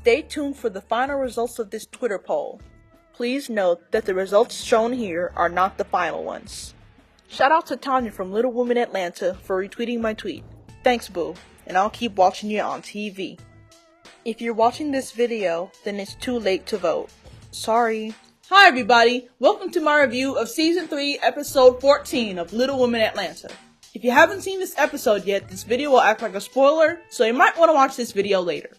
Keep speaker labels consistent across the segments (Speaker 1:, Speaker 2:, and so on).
Speaker 1: Stay tuned for the final results of this Twitter poll. Please note that the results shown here are not the final ones. Shout out to Tanya from Little Women Atlanta for retweeting my tweet. Thanks, boo, and I'll keep watching you on TV. If you're watching this video, then it's too late to vote. Sorry. Hi everybody, welcome to my review of Season 3, Episode 14 of Little Women Atlanta. If you haven't seen this episode yet, this video will act like a spoiler, so you might want to watch this video later.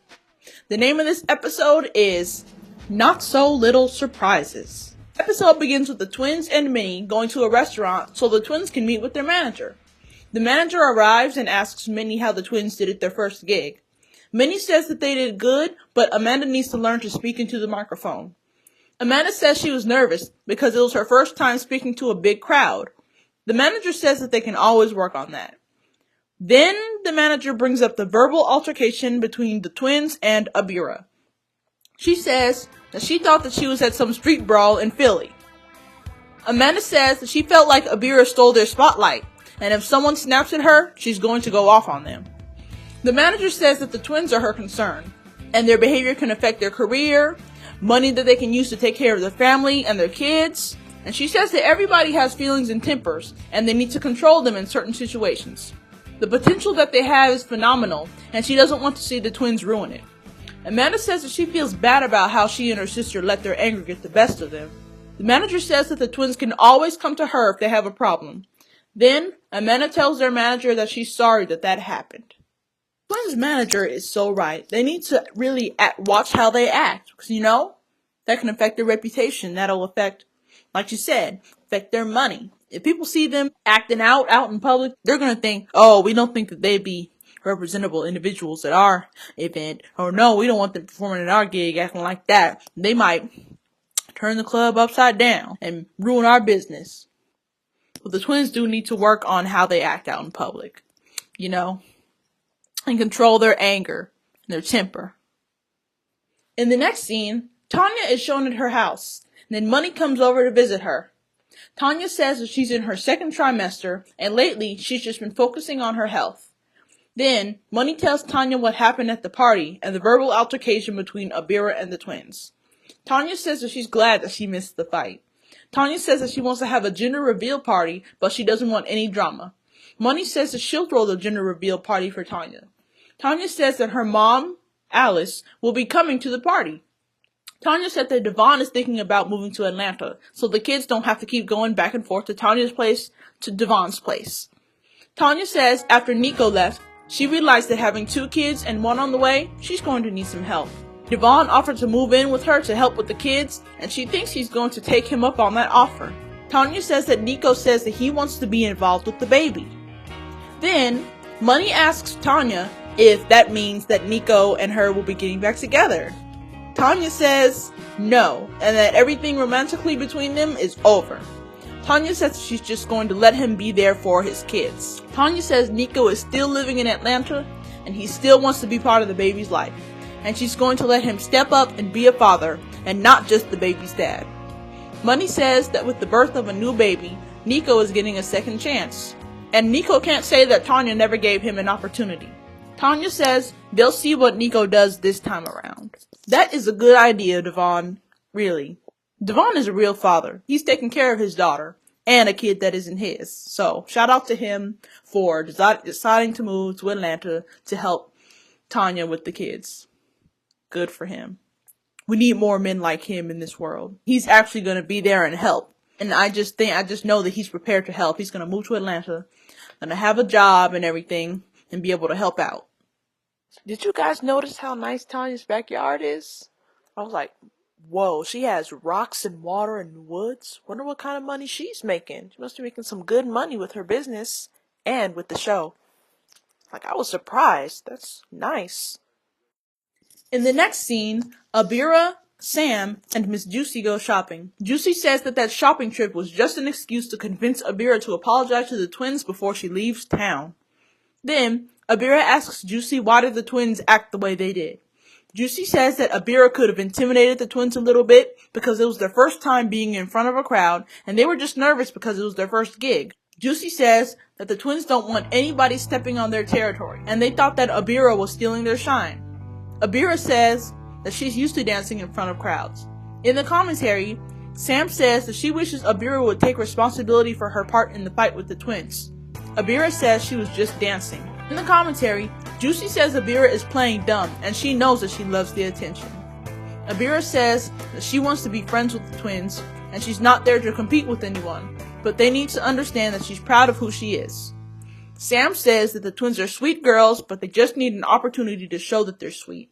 Speaker 1: The name of this episode is Not So Little Surprises. The episode begins with the twins and Minnie going to a restaurant so the twins can meet with their manager. The manager arrives and asks Minnie how the twins did at their first gig. Minnie says that they did good, but Amanda needs to learn to speak into the microphone. Amanda says she was nervous because it was her first time speaking to a big crowd. The manager says that they can always work on that. Then the manager brings up the verbal altercation between the twins and Abira. She says that she thought that she was at some street brawl in Philly. Amanda says that she felt like Abira stole their spotlight, and if someone snaps at her, she's going to go off on them. The manager says that the twins are her concern, and their behavior can affect their career, money that they can use to take care of their family and their kids, and she says that everybody has feelings and tempers, and they need to control them in certain situations. The potential that they have is phenomenal, and she doesn't want to see the twins ruin it. Amanda says that she feels bad about how she and her sister let their anger get the best of them. The manager says that the twins can always come to her if they have a problem. Then, Amanda tells their manager that she's sorry that happened. Twins' manager is so right. They need to really watch how they act, because that can affect their reputation. That'll affect, like you said, affect their money. If people see them acting out in public, they're going to think, oh, we don't think that they'd be representable individuals at our event. Or no, we don't want them performing at our gig acting like that. They might turn the club upside down and ruin our business. But the twins do need to work on how they act out in public, and control their anger and their temper. In the next scene, Tanya is shown at her house. And then Money comes over to visit her. Tanya says that she's in her second trimester, and lately she's just been focusing on her health. Then, Money tells Tanya what happened at the party and the verbal altercation between Abira and the twins. Tanya says that she's glad that she missed the fight. Tanya says that she wants to have a gender reveal party, but she doesn't want any drama. Money says that she'll throw the gender reveal party for Tanya. Tanya says that her mom, Alice, will be coming to the party. Tanya said that Devon is thinking about moving to Atlanta, so the kids don't have to keep going back and forth to Tanya's place to Devon's place. Tanya says after Nico left, she realized that having 2 kids and 1 on the way, she's going to need some help. Devon offered to move in with her to help with the kids, and she thinks he's going to take him up on that offer. Tanya says that Nico says that he wants to be involved with the baby. Then, Money asks Tanya if that means that Nico and her will be getting back together. Tanya says no, and that everything romantically between them is over. Tanya says she's just going to let him be there for his kids. Tanya says Nico is still living in Atlanta, and he still wants to be part of the baby's life. And she's going to let him step up and be a father, and not just the baby's dad. Money says that with the birth of a new baby, Nico is getting a second chance. And Nico can't say that Tanya never gave him an opportunity. Tanya says they'll see what Nico does this time around. That is a good idea, Devon. Really. Devon is a real father. He's taking care of his daughter and a kid that isn't his. So, shout out to him for deciding to move to Atlanta to help Tanya with the kids. Good for him. We need more men like him in this world. He's actually going to be there and help. And I just know that he's prepared to help. He's going to move to Atlanta, going to have a job and everything, and be able to help out. Did you guys notice how nice Tanya's backyard is? I was like, whoa, she has rocks and water and woods. Wonder what kind of money she's making. She must be making some good money with her business and with the show. Like, I was surprised. That's nice. In the next scene, Abira, Sam, and Miss Juicy go shopping. Juicy says that shopping trip was just an excuse to convince Abira to apologize to the twins before she leaves town. Then, Abira asks Juicy why did the twins act the way they did. Juicy says that Abira could have intimidated the twins a little bit because it was their first time being in front of a crowd and they were just nervous because it was their first gig. Juicy says that the twins don't want anybody stepping on their territory and they thought that Abira was stealing their shine. Abira says that she's used to dancing in front of crowds. In the commentary, Sam says that she wishes Abira would take responsibility for her part in the fight with the twins. Abira says she was just dancing. In the commentary, Juicy says Abira is playing dumb and she knows that she loves the attention. Abira says that she wants to be friends with the twins and she's not there to compete with anyone, but they need to understand that she's proud of who she is. Sam says that the twins are sweet girls, but they just need an opportunity to show that they're sweet.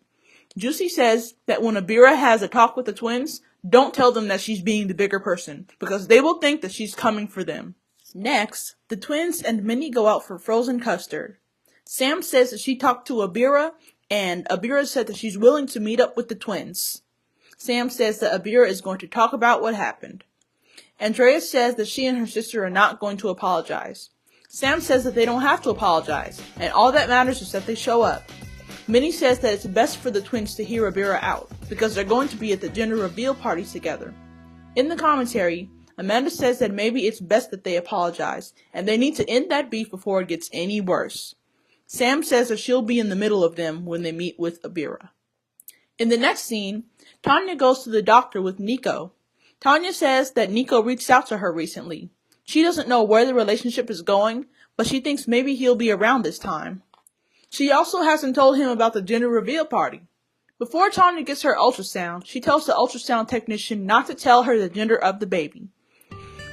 Speaker 1: Juicy says that when Abira has a talk with the twins, don't tell them that she's being the bigger person, because they will think that she's coming for them. Next, the twins and Minnie go out for frozen custard. Sam says that she talked to Abira, and Abira said that she's willing to meet up with the twins. Sam says that Abira is going to talk about what happened. Andrea says that she and her sister are not going to apologize. Sam says that they don't have to apologize, and all that matters is that they show up. Minnie says that it's best for the twins to hear Abira out, because they're going to be at the gender reveal party together. In the commentary, Amanda says that maybe it's best that they apologize, and they need to end that beef before it gets any worse. Sam says that she'll be in the middle of them when they meet with Abira. In the next scene, Tanya goes to the doctor with Nico. Tanya says that Nico reached out to her recently. She doesn't know where the relationship is going, but she thinks maybe he'll be around this time. She also hasn't told him about the gender reveal party. Before Tanya gets her ultrasound, she tells the ultrasound technician not to tell her the gender of the baby.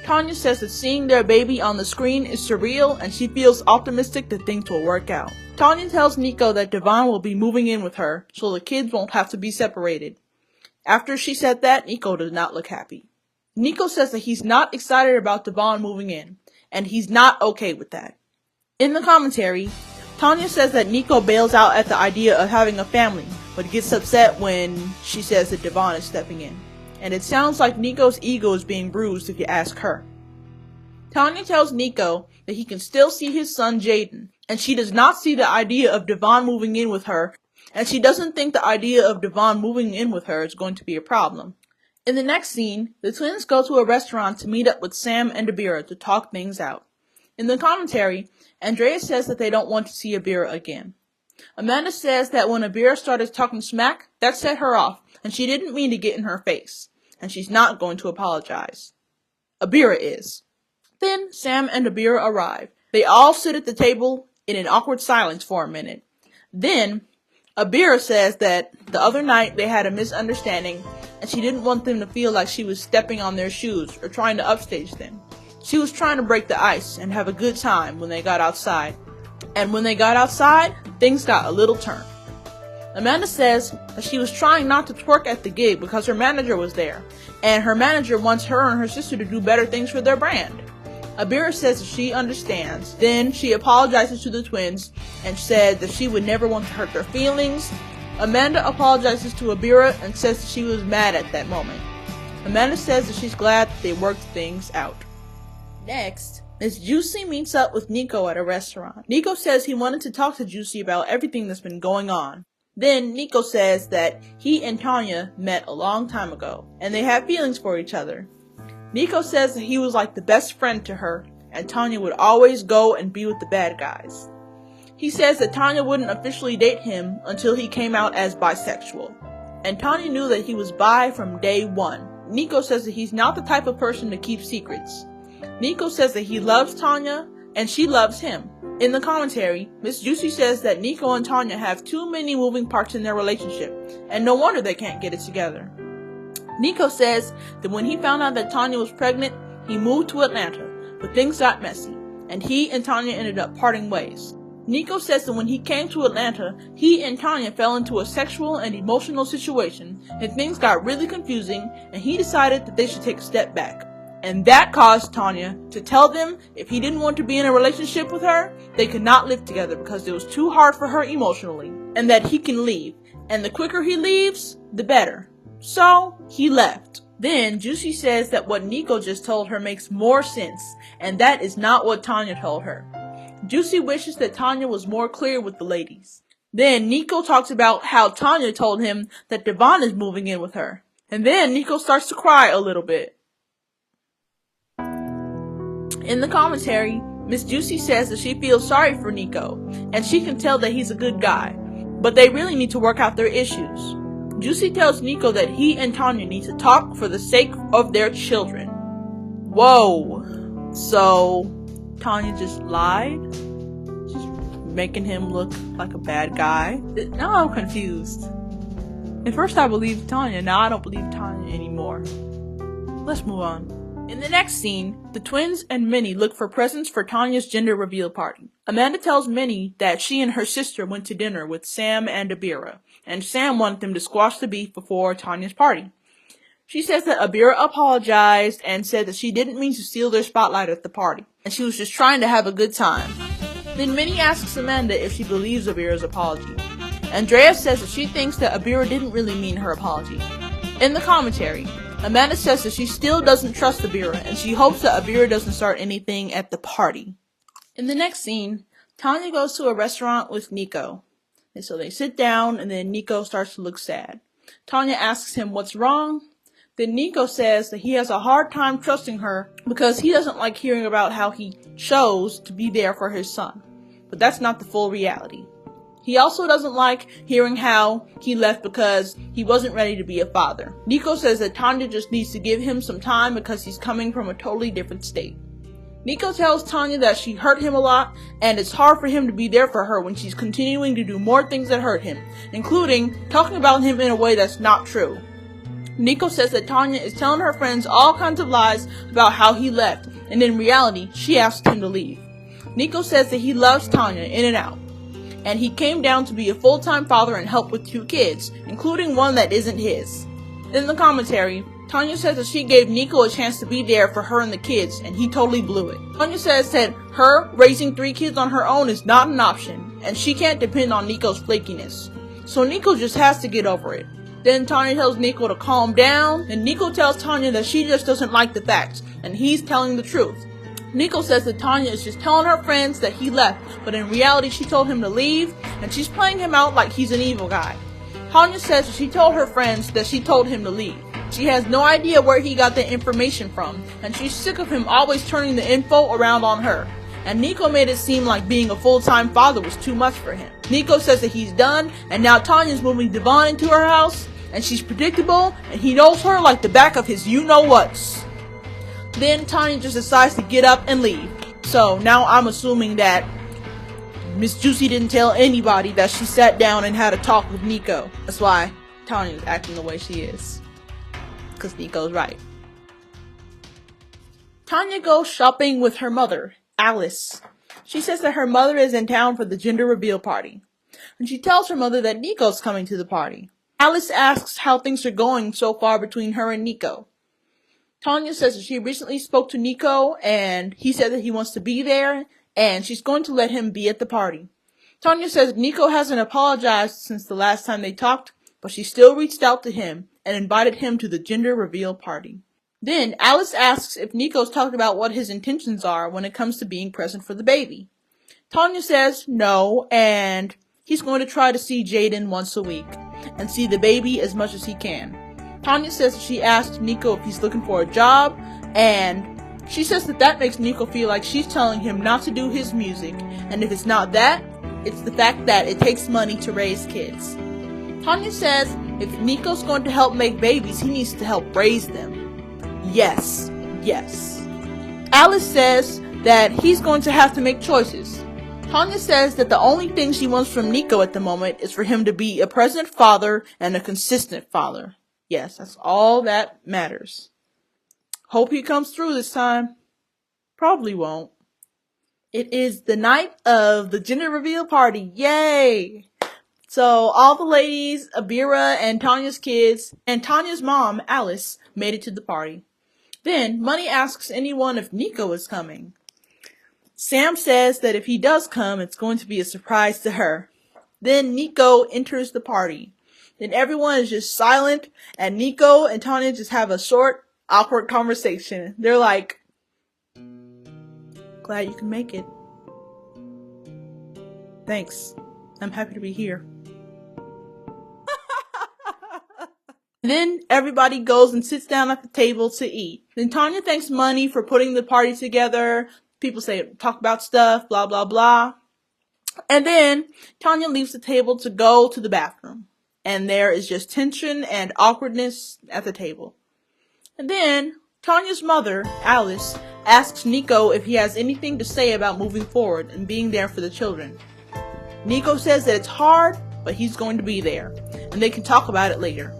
Speaker 1: Tanya says that seeing their baby on the screen is surreal and she feels optimistic that things will work out. Tanya tells Nico that Devon will be moving in with her, so the kids won't have to be separated. After she said that, Nico does not look happy. Nico says that he's not excited about Devon moving in, and he's not okay with that. In the commentary, Tanya says that Nico bails out at the idea of having a family, but gets upset when she says that Devon is stepping in. And it sounds like Nico's ego is being bruised if you ask her. Tanya tells Nico that he can still see his son Jaden, and she does not see the idea of Devon moving in with her, and she doesn't think the idea of Devon moving in with her is going to be a problem. In the next scene, the twins go to a restaurant to meet up with Sam and Abira to talk things out. In the commentary, Andrea says that they don't want to see Abira again. Amanda says that when Abira started talking smack, that set her off, and she didn't mean to get in her face, and she's not going to apologize. Abira is. Then Sam and Abira arrive. They all sit at the table in an awkward silence for a minute. Then Abira says that the other night they had a misunderstanding and she didn't want them to feel like she was stepping on their shoes or trying to upstage them. She was trying to break the ice and have a good time when they got outside. And when they got outside, things got a little turned. Amanda says that she was trying not to twerk at the gig because her manager was there, and her manager wants her and her sister to do better things for their brand. Abira says that she understands. Then she apologizes to the twins and said that she would never want to hurt their feelings. Amanda apologizes to Abira and says that she was mad at that moment. Amanda says that she's glad that they worked things out. Next, Miss Juicy meets up with Nico at a restaurant. Nico says he wanted to talk to Juicy about everything that's been going on. Then Nico says that he and Tanya met a long time ago, and they have feelings for each other. Nico says that he was like the best friend to her, and Tanya would always go and be with the bad guys. He says that Tanya wouldn't officially date him until he came out as bisexual, and Tanya knew that he was bi from day one. Nico says that he's not the type of person to keep secrets. Nico says that he loves Tanya, and she loves him. In the commentary, Miss Juicy says that Nico and Tanya have too many moving parts in their relationship, and no wonder they can't get it together. Nico says that when he found out that Tanya was pregnant, he moved to Atlanta, but things got messy, and he and Tanya ended up parting ways. Nico says that when he came to Atlanta, he and Tanya fell into a sexual and emotional situation, and things got really confusing, and he decided that they should take a step back. And that caused Tanya to tell them if he didn't want to be in a relationship with her, they could not live together because it was too hard for her emotionally, and that he can leave, and the quicker he leaves, the better. So, he left. Then, Juicy says that what Nico just told her makes more sense, and that is not what Tanya told her. Juicy wishes that Tanya was more clear with the ladies. Then, Nico talks about how Tanya told him that Devon is moving in with her. And then, Nico starts to cry a little bit. In the commentary, Miss Juicy says that she feels sorry for Nico, and she can tell that he's a good guy, but they really need to work out their issues. Juicy tells Nico that he and Tanya need to talk for the sake of their children. Whoa. So, Tanya just lied? Just making him look like a bad guy? Now I'm confused. At first I believed Tanya, now I don't believe Tanya anymore. Let's move on. In the next scene, the twins and Minnie look for presents for Tanya's gender reveal party. Amanda tells Minnie that she and her sister went to dinner with Sam and Abira, and Sam wanted them to squash the beef before Tanya's party. She says that Abira apologized and said that she didn't mean to steal their spotlight at the party, and she was just trying to have a good time. Then Minnie asks Amanda if she believes Abira's apology. Andrea says that she thinks that Abira didn't really mean her apology. In the commentary, Amanda says that she still doesn't trust Abira, and she hopes that Abira doesn't start anything at the party. In the next scene, Tanya goes to a restaurant with Nico. And so they sit down, and then Nico starts to look sad. Tanya asks him what's wrong. Then Nico says that he has a hard time trusting her because he doesn't like hearing about how he chose to be there for his son. But that's not the full reality. He also doesn't like hearing how he left because he wasn't ready to be a father. Nico says that Tanya just needs to give him some time because he's coming from a totally different state. Nico tells Tanya that she hurt him a lot and it's hard for him to be there for her when she's continuing to do more things that hurt him, including talking about him in a way that's not true. Nico says that Tanya is telling her friends all kinds of lies about how he left, and in reality, she asked him to leave. Nico says that he loves Tanya in and out, and he came down to be a full-time father and help with 2 kids, including one that isn't his. In the commentary, Tanya says that she gave Nico a chance to be there for her and the kids, and he totally blew it. Tanya says that her raising 3 kids on her own is not an option, and she can't depend on Nico's flakiness. So Nico just has to get over it. Then Tanya tells Nico to calm down, and Nico tells Tanya that she just doesn't like the facts, and he's telling the truth. Nico says that Tanya is just telling her friends that he left, but in reality she told him to leave, and she's playing him out like he's an evil guy. Tanya says that she told her friends that she told him to leave. She has no idea where he got the information from, and she's sick of him always turning the info around on her. And Nico made it seem like being a full-time father was too much for him. Nico says that he's done, and now Tanya's moving Devon into her house, and she's predictable, and he knows her like the back of his you-know-whats. Then Tanya just decides to get up and leave. So now I'm assuming that Miss Juicy didn't tell anybody that she sat down and had a talk with Nico. That's why Tanya's acting the way she is. Because Nico's right. Tanya goes shopping with her mother, Alice. She says that her mother is in town for the gender reveal party. And she tells her mother that Nico's coming to the party. Alice asks how things are going so far between her and Nico. Tanya says that she recently spoke to Nico and he said that he wants to be there and she's going to let him be at the party. Tanya says Nico hasn't apologized since the last time they talked, but she still reached out to him and invited him to the gender reveal party. Then Alice asks if Nico's talked about what his intentions are when it comes to being present for the baby. Tanya says no, and he's going to try to see Jaden once a week and see the baby as much as he can. Tanya says she asked Nico if he's looking for a job, and she says that makes Nico feel like she's telling him not to do his music, and if it's not that, it's the fact that it takes money to raise kids. Tanya says if Nico's going to help make babies, he needs to help raise them. Yes. Alice says that he's going to have to make choices. Tanya says that the only thing she wants from Nico at the moment is for him to be a present father and a consistent father. Yes, that's all that matters. Hope he comes through this time. Probably won't. It is the night of the gender reveal party. Yay! So all the ladies, Abira and Tanya's kids, and Tanya's mom, Alice, made it to the party. Then Money asks anyone if Nico is coming. Sam says that if he does come, it's going to be a surprise to her. Then Nico enters the party. Then everyone is just silent, and Nico and Tanya just have a short, awkward conversation. They're like, "Glad you can make it. Thanks. I'm happy to be here." Then everybody goes and sits down at the table to eat. Then Tanya thanks Money for putting the party together. People talk about stuff, blah, blah, blah. And then Tanya leaves the table to go to the bathroom. and there is just tension and awkwardness at the table. And then Tanya's mother, Alice, asks Nico if he has anything to say about moving forward and being there for the children. Nico says that it's hard, but he's going to be there, and they can talk about it later.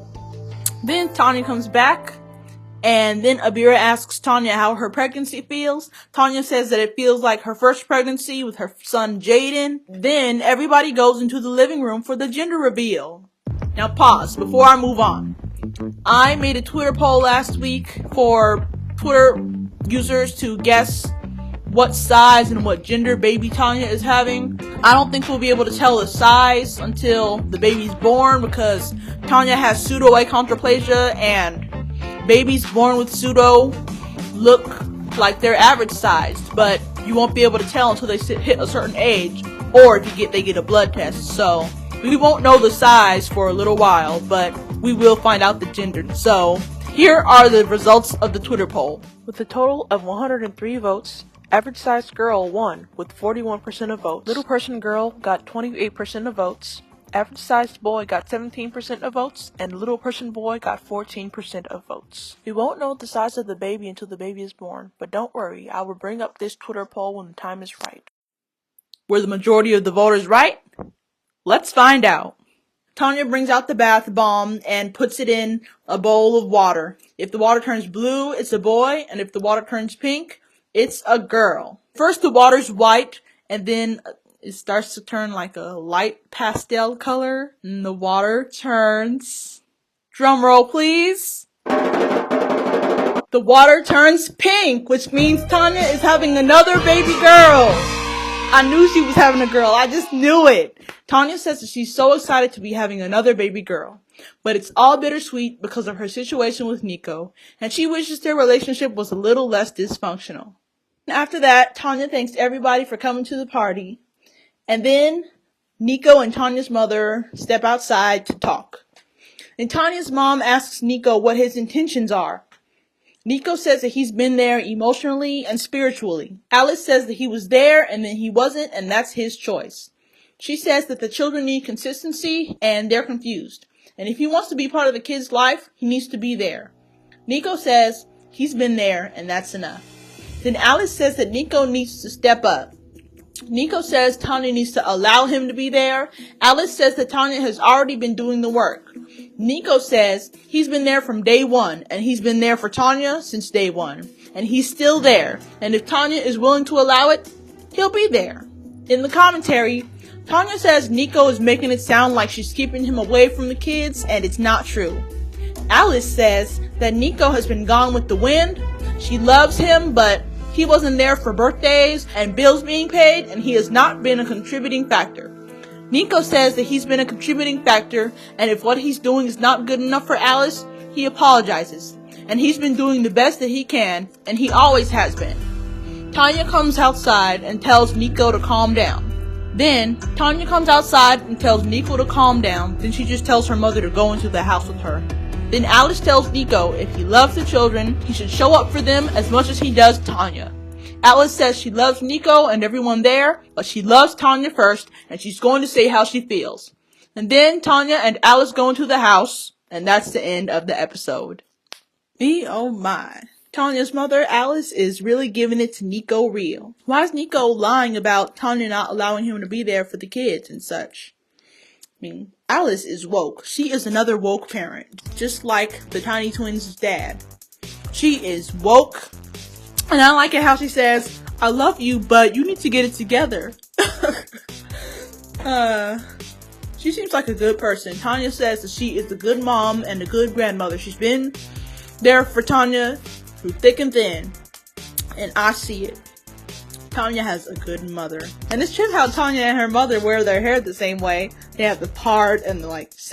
Speaker 1: Then Tanya comes back, and then Abira asks Tanya how her pregnancy feels. Tanya says that it feels like her first pregnancy with her son Jaden. Then everybody goes into the living room for the gender reveal. Now pause before I move on. I made a Twitter poll last week for Twitter users to guess what size and what gender baby Tanya is having. I don't think we'll be able to tell the size until the baby's born, because Tanya has pseudo-achondroplasia, and babies born with pseudo look like they're average sized, but you won't be able to tell until they hit a certain age, or if they get a blood test. So we won't know the size for a little while, but we will find out the gender. So here are the results of the Twitter poll. With a total of 103 votes, average sized girl won with 41% of votes. Little person girl got 28% of votes. Average sized boy got 17% of votes, and little person boy got 14% of votes. We won't know the size of the baby until the baby is born, but don't worry, I will bring up this Twitter poll when the time is right. Were the majority of the voters right? Let's find out. Tanya brings out the bath bomb and puts it in a bowl of water. If the water turns blue, it's a boy, and if the water turns pink, it's a girl. First the water's white, and then it starts to turn like a light pastel color, and the water turns, drum roll please, the water turns pink, which means Tanya is having another baby girl. I knew she was having a girl. I just knew it. Tanya says that she's so excited to be having another baby girl, but it's all bittersweet because of her situation with Nico, and she wishes their relationship was a little less dysfunctional. After that, Tanya thanks everybody for coming to the party. And then Nico and Tanya's mother step outside to talk. And Tanya's mom asks Nico what his intentions are. Nico says that he's been there emotionally and spiritually. Alice says that he was there and then he wasn't, and that's his choice. She says that the children need consistency and they're confused. And if he wants to be part of the kid's life, he needs to be there. Nico says he's been there and that's enough. Then Alice says that Nico needs to step up. Nico says Tanya needs to allow him to be there. Alice says that Tanya has already been doing the work. Nico says he's been there from day one, and he's been there for Tanya since day one. And he's still there. And if Tanya is willing to allow it, he'll be there. In the commentary, Tanya says Nico is making it sound like she's keeping him away from the kids, and it's not true. Alice says that Nico has been gone with the wind. She loves him, but he wasn't there for birthdays and bills being paid, and he has not been a contributing factor. Nico says that he's been a contributing factor, and if what he's doing is not good enough for Alice, he apologizes. And he's been doing the best that he can, and he always has been. Tanya comes outside and tells Nico to calm down. Then, Tanya comes outside and tells Nico to calm down, then she just tells her mother to go into the house with her. Then Alice tells Nico if he loves the children, he should show up for them as much as he does Tanya. Alice says she loves Nico and everyone there, but she loves Tanya first, and she's going to say how she feels. And then Tanya and Alice go into the house, and that's the end of the episode. Me, oh my. Tanya's mother, Alice, is really giving it to Nico real. Why is Nico lying about Tanya not allowing him to be there for the kids and such? I mean, Alice is woke. She is another woke parent, just like the Tiny Twins' dad. She is woke, and I like it how she says, I love you, but you need to get it together. She seems like a good person. Tanya says that she is a good mom and a good grandmother. She's been there for Tanya through thick and thin, and I see it. Tanya has a good mother. And it's true how Tanya and her mother wear their hair the same way. They have the part and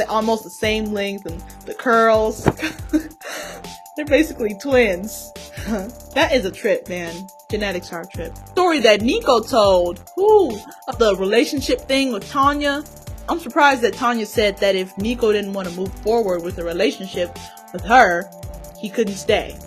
Speaker 1: almost the same length and the curls. They're basically twins. That is a trip, man. Genetics are a trip. Story that Nico told, of the relationship thing with Tanya. I'm surprised that Tanya said that if Nico didn't want to move forward with a relationship with her, he couldn't stay.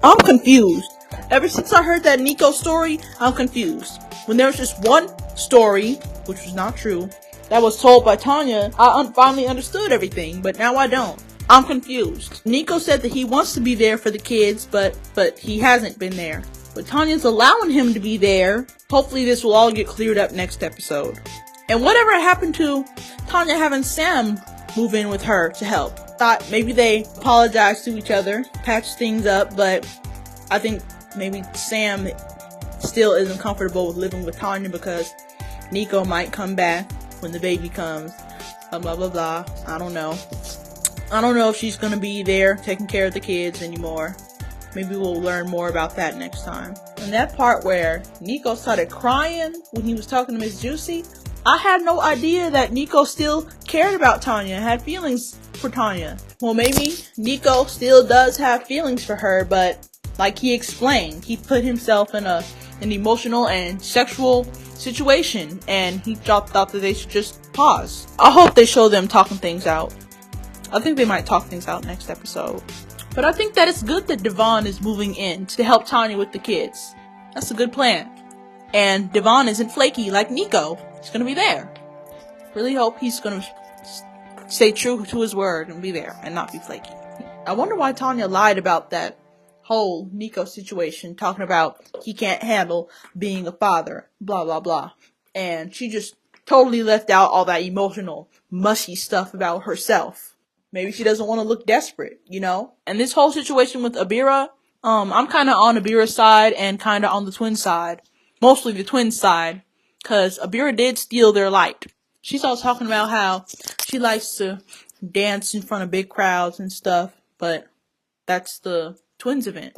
Speaker 1: I'm confused. Ever since I heard that Nico story, I'm confused. When there was just one story, which was not true, that was told by Tanya, I finally understood everything, but now I don't. I'm confused. Nico said that he wants to be there for the kids, but he hasn't been there. But Tanya's allowing him to be there. Hopefully this will all get cleared up next episode. And whatever happened to Tanya having Sam move in with her to help? Thought maybe they apologized to each other, patched things up, but I think maybe Sam still isn't comfortable with living with Tanya because Nico might come back when the baby comes. Blah blah blah. I don't know. I don't know if she's gonna be there taking care of the kids anymore. Maybe we'll learn more about that next time. And that part where Nico started crying when he was talking to Miss Juicy, I had no idea that Nico still cared about Tanya, had feelings for Tanya. Well, maybe Nico still does have feelings for her, but like he explained, he put himself in an emotional and sexual situation, and he thought that they should just pause. I hope they show them talking things out. I think they might talk things out next episode. But I think that it's good that Devon is moving in to help Tanya with the kids. That's a good plan. And Devon isn't flaky like Nico. He's gonna be there. Really hope he's gonna stay true to his word and be there and not be flaky. I wonder why Tanya lied about that whole Nico situation, talking about he can't handle being a father, blah blah blah. And she just totally left out all that emotional, mushy stuff about herself. Maybe she doesn't want to look desperate, you know? And this whole situation with Abira, I'm kind of on Abira's side and kind of on the twin side. Mostly the twin side, because Abira did steal their light. She's all talking about how she likes to dance in front of big crowds and stuff, but that's the twins event.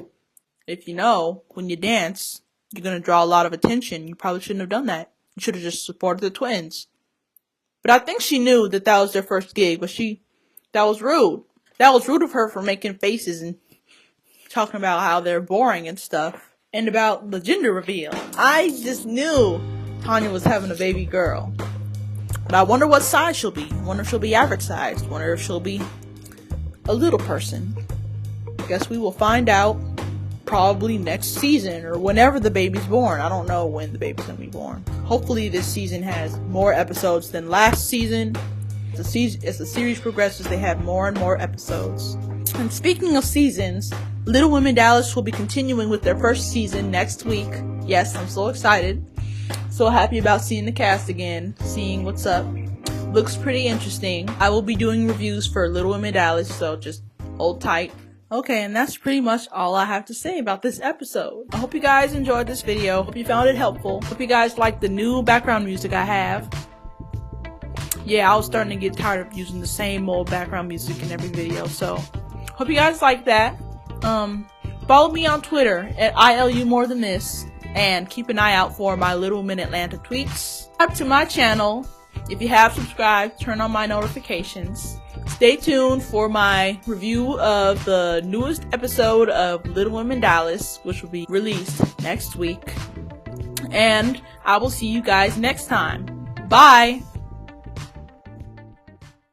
Speaker 1: If you know, when you dance, you're going to draw a lot of attention. You probably shouldn't have done that. You should have just supported the twins. But I think she knew that that was their first gig, but that was rude. That was rude of her for making faces and talking about how they're boring and stuff. And about the gender reveal. I just knew Tanya was having a baby girl. But I wonder what size she'll be. I wonder if she'll be average size. I wonder if she'll be a little person. I guess we will find out probably next season or whenever the baby's born. I don't know when the baby's gonna be born. Hopefully this season has more episodes than last season. As the series progresses, they have more and more episodes. And speaking of seasons, Little Women Dallas will be continuing with their first season next week. Yes, I'm so excited. So happy about seeing the cast again, seeing what's up. Looks pretty interesting. I will be doing reviews for Little Women Dallas, so just hold tight. Okay, and that's pretty much all I have to say about this episode. I hope you guys enjoyed this video. Hope you found it helpful. Hope you guys like the new background music I have. Yeah, I was starting to get tired of using the same old background music in every video, so hope you guys like that. Follow me on Twitter at ILUMoreThanThis, and keep an eye out for my Little Women Atlanta tweets. Subscribe to my channel. If you have subscribed, turn on my notifications. Stay tuned for my review of the newest episode of Little Women Dallas, which will be released next week. And I will see you guys next time. Bye!